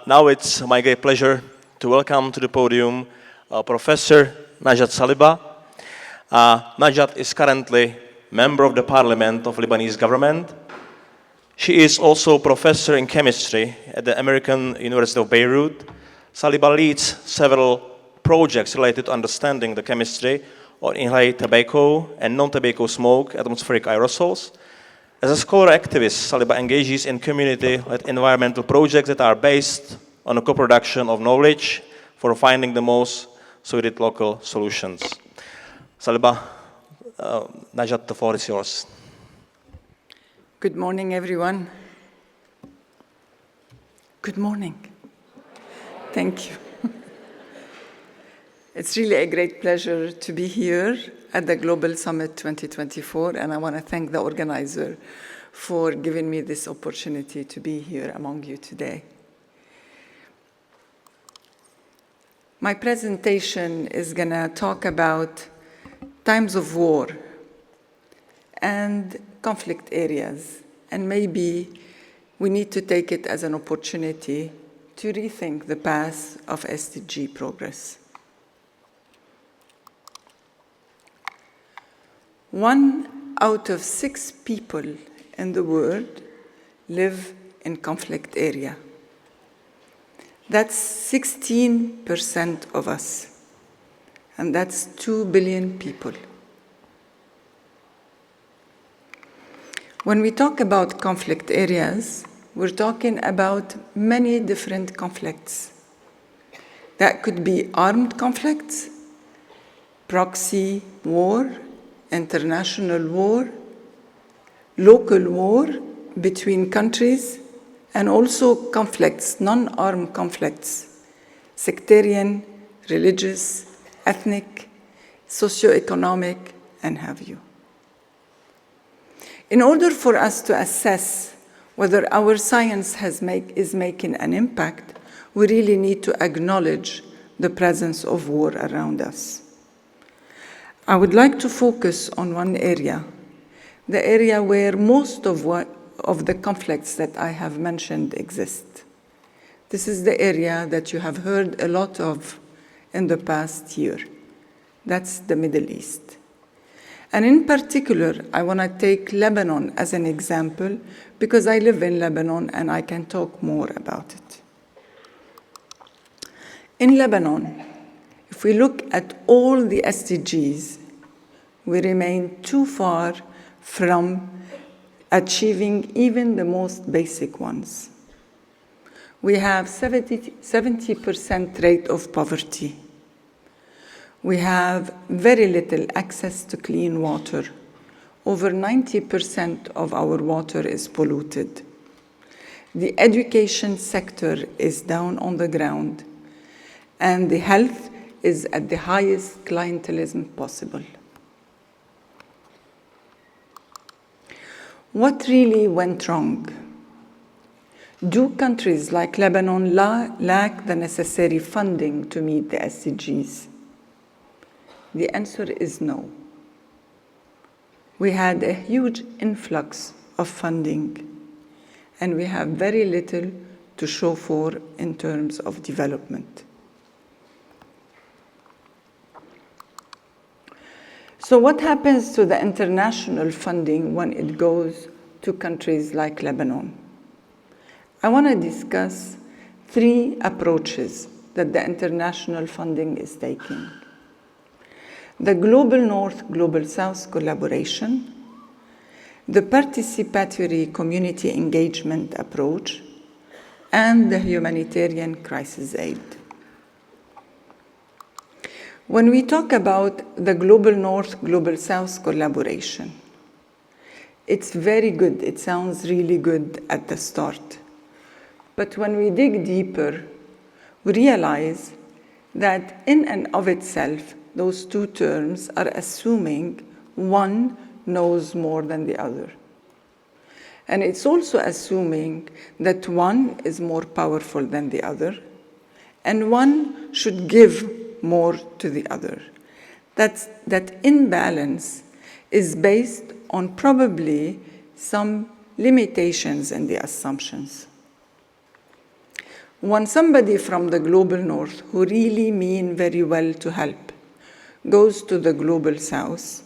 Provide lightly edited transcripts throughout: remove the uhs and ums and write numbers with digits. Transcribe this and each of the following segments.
Now it's my great pleasure to welcome to the podium Professor Najat Saliba. Najat is currently member of the parliament of Lebanese government. She is also professor in chemistry at the American University of Beirut. Saliba leads several projects related to understanding the chemistry of inhaled tobacco and non-tobacco smoke atmospheric aerosols. As a scholar activist, Saliba engages in community-led environmental projects that are based on a co-production of knowledge for finding the most suited local solutions. Saliba, Najat, the floor is yours. Good morning, everyone. Good morning. Thank you. It's really a great pleasure to be here at the Global Summit 2024, and I want to thank the organizer for giving me this opportunity to be here among you today. My presentation is going to talk about times of war and conflict areas, and maybe we need to take it as an opportunity to rethink the path of SDG progress. 1 out of 6 people in the world live in conflict area. That's 16% of us, and that's 2 billion people. When we talk about conflict areas, we're talking about many different conflicts. That could be armed conflicts, proxy war, international war, local war between countries, and also conflicts, non-armed conflicts, sectarian, religious, ethnic, socioeconomic, and have you. In order for us to assess whether our science is making an impact, we really need to acknowledge the presence of war around us. I would like to focus on one area, the area where most of the conflicts that I have mentioned exist. This is the area that you have heard a lot of in the past year. That's the Middle East. And in particular, I want to take Lebanon as an example because I live in Lebanon and I can talk more about it. In Lebanon, if we look at all the SDGs, we remain too far from achieving even the most basic ones. We have 70% rate of poverty. We have very little access to clean water. Over 90% of our water is polluted. The education sector is down on the ground, and the health is at the highest clientelism possible. What really went wrong? Do countries like Lebanon lack the necessary funding to meet the SDGs? The answer is no. We had a huge influx of funding, and we have very little to show for in terms of development. So what happens to the international funding when it goes to countries like Lebanon? I want to discuss 3 approaches that the international funding is taking. The Global North, Global South collaboration, the participatory community engagement approach, and the humanitarian crisis aid. When we talk about the Global North, Global South collaboration, it's very good. It sounds really good at the start. But when we dig deeper, we realize that in and of itself, those 2 terms are assuming one knows more than the other. And it's also assuming that one is more powerful than the other, and one should give more to the other. That imbalance is based on probably some limitations in the assumptions. When somebody from the global north who really mean very well to help goes to the global south,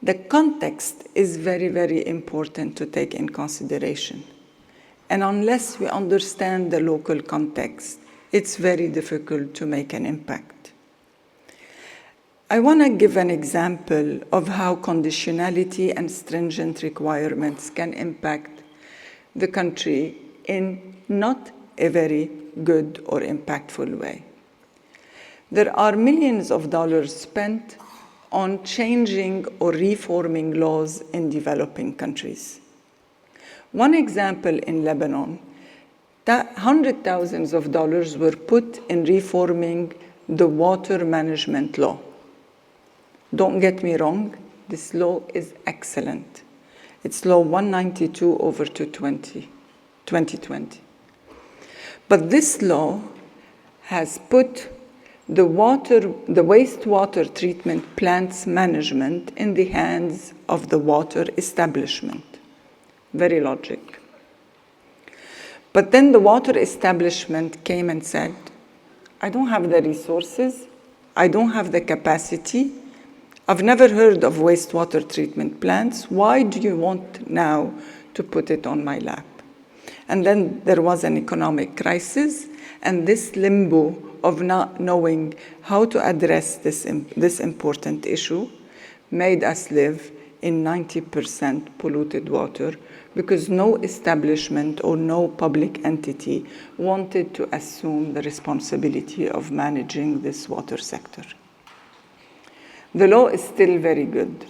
the context is very, very important to take in consideration. And unless we understand the local context, it's very difficult to make an impact. I want to give an example of how conditionality and stringent requirements can impact the country in not a very good or impactful way. There are millions of dollars spent on changing or reforming laws in developing countries. One example in Lebanon, hundreds of thousands of dollars were put in reforming the water management law. Don't get me wrong, this law is excellent. It's Law 192/2020. But this law has put the wastewater treatment plants management in the hands of the water establishment. Very logic. But then the water establishment came and said, I don't have the resources, I don't have the capacity, I've never heard of wastewater treatment plants, why do you want now to put it on my lap? And then there was an economic crisis, and this limbo of not knowing how to address this important issue made us live in 90% polluted water because no establishment or no public entity wanted to assume the responsibility of managing this water sector. The law is still very good.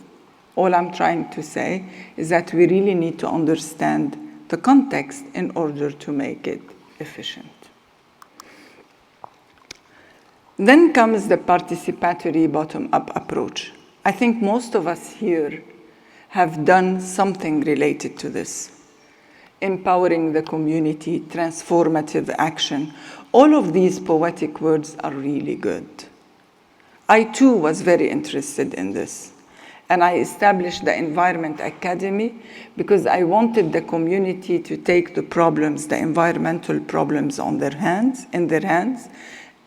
All I'm trying to say is that we really need to understand the context in order to make it efficient. Then comes the participatory bottom-up approach. I think most of us here have done something related to this. Empowering the community, transformative action. All of these poetic words are really good. I too was very interested in this. And I established the Environment Academy because I wanted the community to take the problems, the environmental problems in their hands,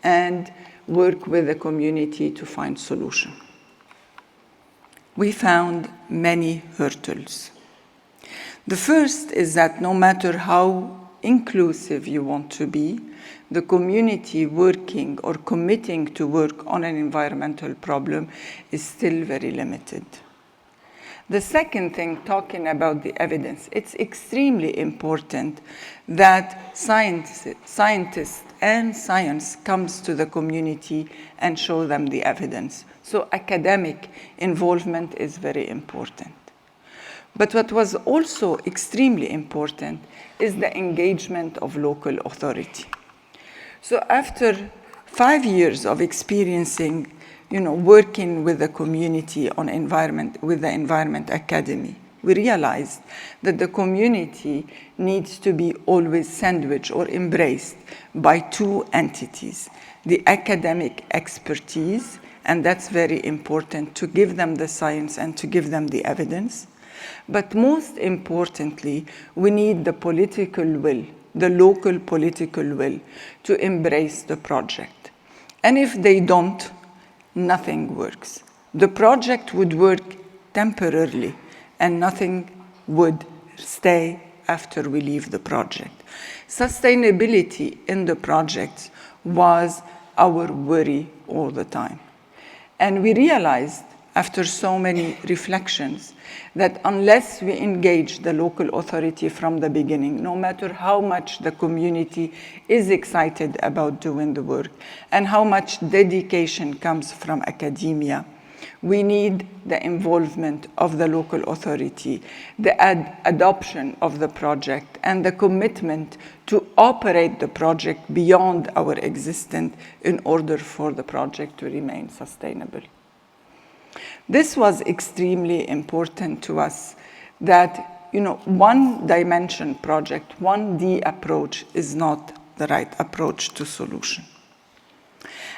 and work with the community to find solutions. We found many hurdles. The first is that no matter how inclusive you want to be, the community working or committing to work on an environmental problem is still very limited. The second thing, talking about the evidence, it's extremely important that scientists and science comes to the community and show them the evidence. So academic involvement is very important. But what was also extremely important is the engagement of local authority. So after 5 years of experiencing, working with the community on environment, with the Environment Academy, we realized that the community needs to be always sandwiched or embraced by two entities, the academic expertise, and that's very important to give them the science and to give them the evidence. But most importantly, we need the political will, the local political will to embrace the project. And if they don't, nothing works. The project would work temporarily and nothing would stay after we leave the project. Sustainability in the project was our worry all the time. And we realized after so many reflections that unless we engage the local authority from the beginning, no matter how much the community is excited about doing the work and how much dedication comes from academia, we need the involvement of the local authority, the adoption of the project, and the commitment to operate the project beyond our existence in order for the project to remain sustainable. This was extremely important to us that, one dimension project, 1D approach is not the right approach to solution.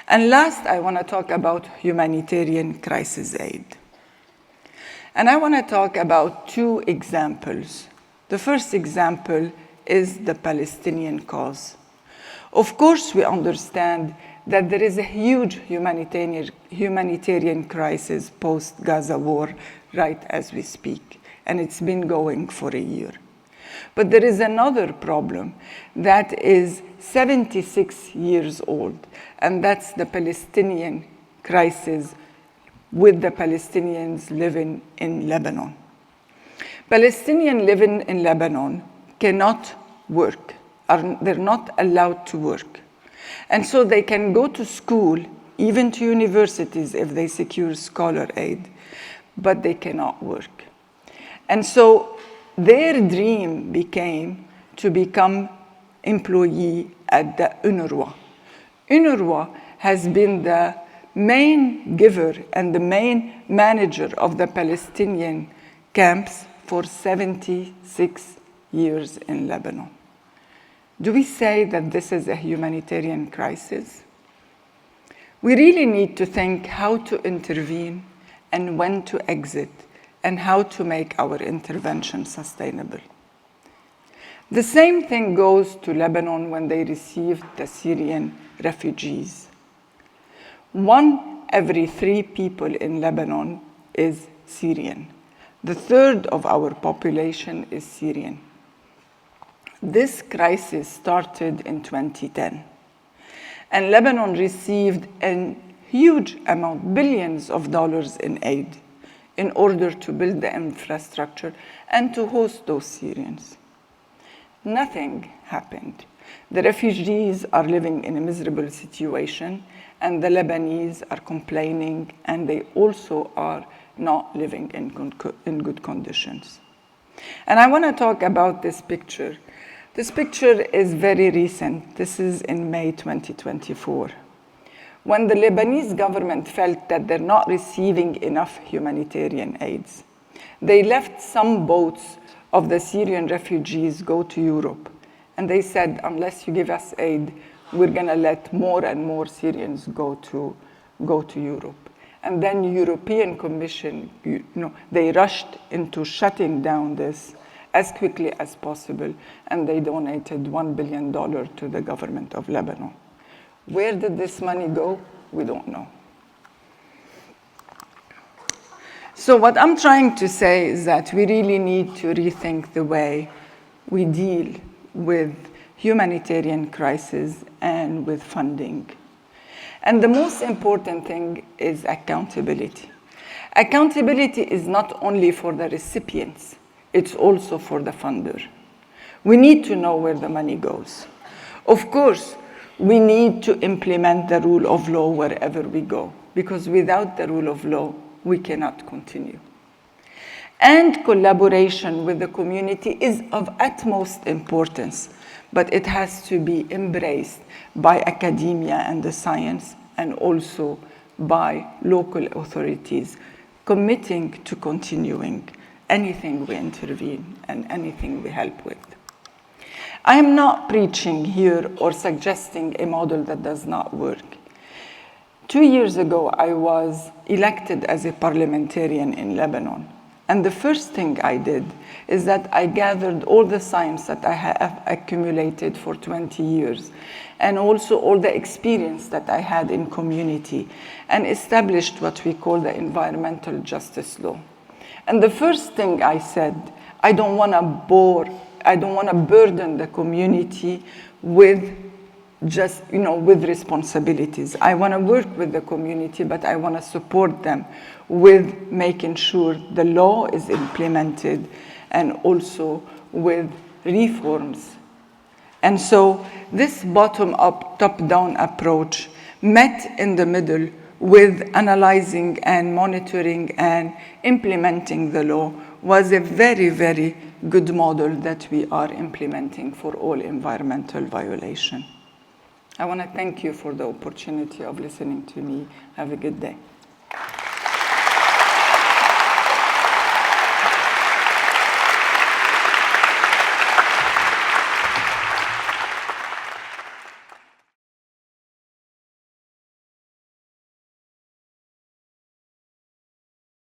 And last, I want to talk about humanitarian crisis aid. And I want to talk about two examples. The first example is the Palestinian cause. Of course, we understand that there is a huge humanitarian crisis post-Gaza war right as we speak, and it's been going for a year. But there is another problem that is 76 years old, and that's the Palestinian crisis with the Palestinians living in Lebanon. Palestinians living in Lebanon cannot work, they're not allowed to work. And so they can go to school, even to universities if they secure scholar aid, but they cannot work. And so their dream became to become employee at the UNRWA. UNRWA has been the main giver and the main manager of the Palestinian camps for 76 years in Lebanon. Do we say that this is a humanitarian crisis? We really need to think how to intervene and when to exit and how to make our intervention sustainable. The same thing goes to Lebanon when they received the Syrian refugees. 1 every 3 people in Lebanon is Syrian. The third of our population is Syrian. This crisis started in 2010, and Lebanon received a huge amount, billions of dollars in aid in order to build the infrastructure and to host those Syrians. Nothing happened. The refugees are living in a miserable situation, and the Lebanese are complaining, and they also are not living in good conditions. And I want to talk about this picture. This picture is very recent. This is in May 2024. When the Lebanese government felt that they're not receiving enough humanitarian aids, they left some boats of the Syrian refugees go to Europe. And they said, unless you give us aid, we're going to let more and more Syrians go to Europe. And then the European Commission, they rushed into shutting down this as quickly as possible, and they donated $1 billion to the government of Lebanon. Where did this money go? We don't know. So what I'm trying to say is that we really need to rethink the way we deal with humanitarian crisis and with funding. And the most important thing is accountability. Accountability is not only for the recipients, it's also for the funder. We need to know where the money goes. Of course, we need to implement the rule of law wherever we go, because without the rule of law, we cannot continue. And collaboration with the community is of utmost importance, but it has to be embraced by academia and the science, and also by local authorities, committing to continuing anything we intervene and anything we help with. I am not preaching here or suggesting a model that does not work. 2 years ago, I was elected as a parliamentarian in Lebanon. And the first thing I did is that I gathered all the science that I have accumulated for 20 years, and also all the experience that I had in community, and established what we call the environmental justice law. And the first thing I said, I don't want to burden the community with just, with responsibilities. I want to work with the community, but I want to support them with making sure the law is implemented and also with reforms. And so this bottom-up, top-down approach met in the middle with analyzing and monitoring and implementing the law was a very, very good model that we are implementing for all environmental violation. I want to thank you for the opportunity of listening to me. Have a good day.